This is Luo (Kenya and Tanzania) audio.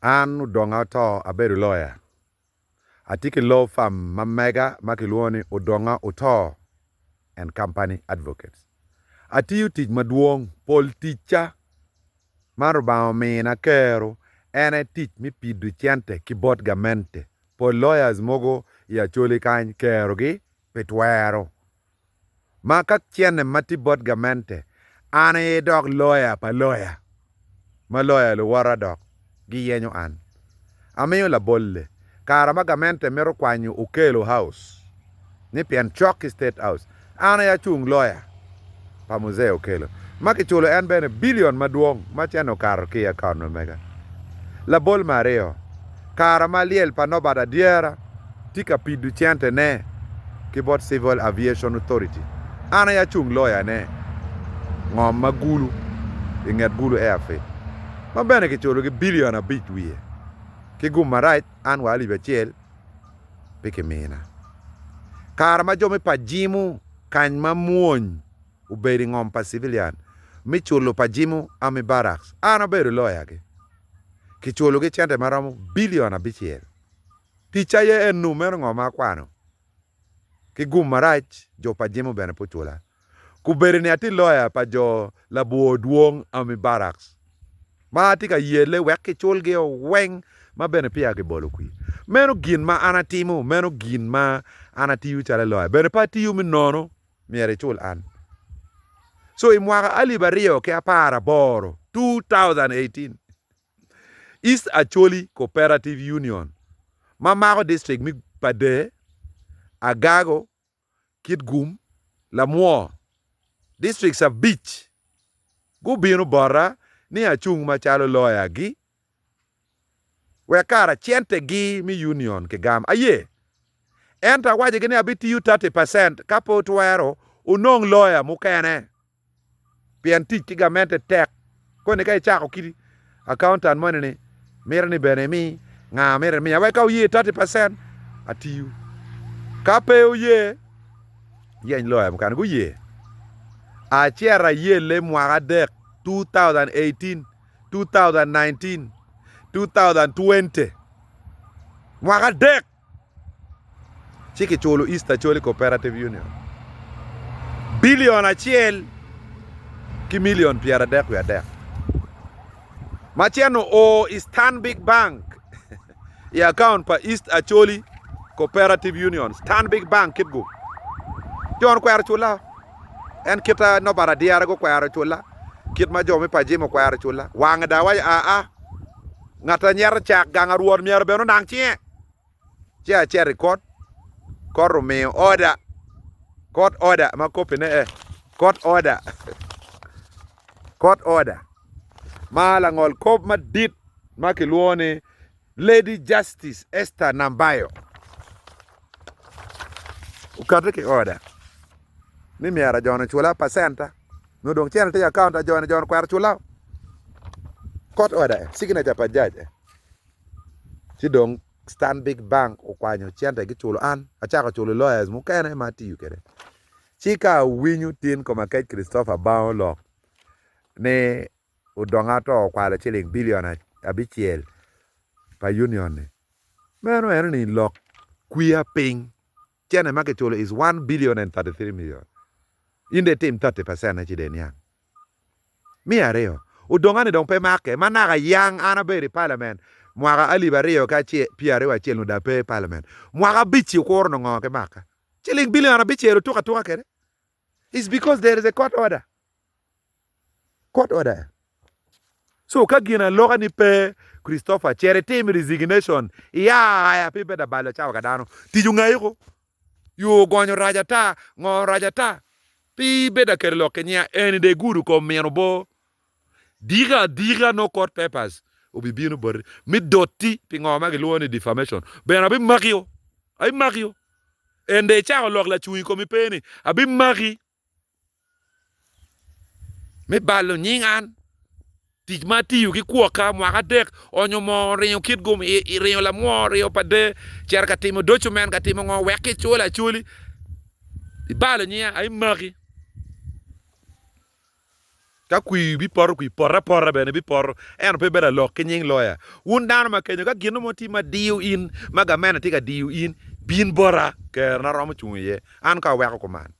An Odonga to abedo lawyer. Atiki law firm mamega makiluoni Odonga Otto and Company Advocates. Atiyo tich maduong' pol ticha mar bao mina kero ene tich mipidu chente kibot gamente. Pol lawyers mogo ya Acholi kany kero gi pitwero. Maka chiene mati bot gamente ane dog lawyer pa lawyer. Ma lawyer lo wara dog gi yenyo an. Amiyo la bolle. Kara magamente mero kwanyu Ukelo House. Ni pian Choke State House. Ana ya chung lawyer. Pa museo Ukelo. Maki chulo en bene billion maduong. Machano karo ki account no mega. La bol mareo. Kara maliel pa no bada diera. Tika pidu chente ne. Kibot Civil Aviation Authority. Ana ya chung lawyer ne. Ngom magulu. Inget gulu airfare. Ma bene ki chulo ki billion a bit wiye. Ki Gimara an wa Aliba chel peke mina. Kara ma jome pa jimu kany ma muony uberi ngom pa civilian. Mi chulo pa jimu ami barracks. Ana bedo lawyer ki. Ki chulo ki chente maramo billion a bichiel. Ticha ye en numero ngom akwano. Ki Gimara jo pa jimu bene po chula. Kuberi ni ati lawyer pa jo labuo duong ami barracks. Ma ati ka yele weki chul gi weng ma bene pia ke bolo kui. Meno gin ma anatimu, meno gin ma anatiu chale loya. Bene pa tiu mi nono, miere chul an. So imwaga Aliba rio ke apara boro, 2018. East Acholi Cooperative Union. Mamago district mi pade, Agago, Kitgum, Lamuo. Districts of beach. Go bino bora, ni achung ma chalo loya gi. Wekara chente gi mi union ke gam. Aye. Enta waje gini abiti yu 30% kapo tuwero unong lawyer mukene. Pianti kigamente tek. Kone kai chako kiti accountant money ni. Mira ni bene mi. Nga mira mi. Weka uye 30% ati yu. Kape uye. Yen lawyer mukane uye. Achera ye le mwaga dek 2018, 2019. 2020. Mwaga dek. Chiki cholo East Acholi Cooperative Union. Billion achiel ki million piara dek ya dek. Machiano o Stanbic Bank. I account pa East Acholi Cooperative Union. Stanbic Bank kitgo. Jon kwara chula. En kita no bara diara go kwara chula. Kit ma jomi pa jimo kwara chula. Wanga dawai ngata nyer chak ganga ruor mier beno nang chie. Chia che record. Koro me order. Court order. Ma copy ne court order. Court order. Ma la ngol kop ma dit. Ma kiluone Lady Justice Esther Nambayo. Ukate ki order. Ni miera jona chula pasenta. No dong channel te account jona kwar chula. Court order, signature pa judge. Si dong Stanbic Bank okwanyo chiante gi chulo an, achaka chulo lawyers mukene mati yu kere. Chika winyu tin Komakech Christopher bao lo. Ne Odonga to okwale chilling billion abichiel pa union ne. Meno eno ni lock queer ping. Chiane make chulo is 1 billion and 33 million. In the team 30% na chiden yang. Mi areo. Odonga ni dong pe make managa yang anaberi parliament mwaga Aliba rio ka che piare wa chelu da pe parliament mwaga bichi ko no ngoke maka chilling billion na bichi tuka kere. It's because there is a court order. Court order. So kagina loga ni pe Christopher chere team resignation ya people da balo chawa kadano tijunga yuko yo gonyo rajata ngo rajata pi beda kere lo Kenya en de guru ko mieno bo diga no court papers obibino bor mi dotti pingoma ke luone defamation bena bi mario ay mario ende chao lok la chui ko mi peni abi mari mi ballo nyingan tij matiu ki kuoka mwaka dek onyo mo rinyo kit gum rinyo la mo rinyo pade cher ka timo document ka timo ngo weki chula chuli ballo nyia ay mari ka kui bi porra bene bi porro en pe bela lok nying lawyer un dano ma Kenya ka gino moti ma diu in magamena tika diu in bin bora ker na romo chunye an ka weko kuman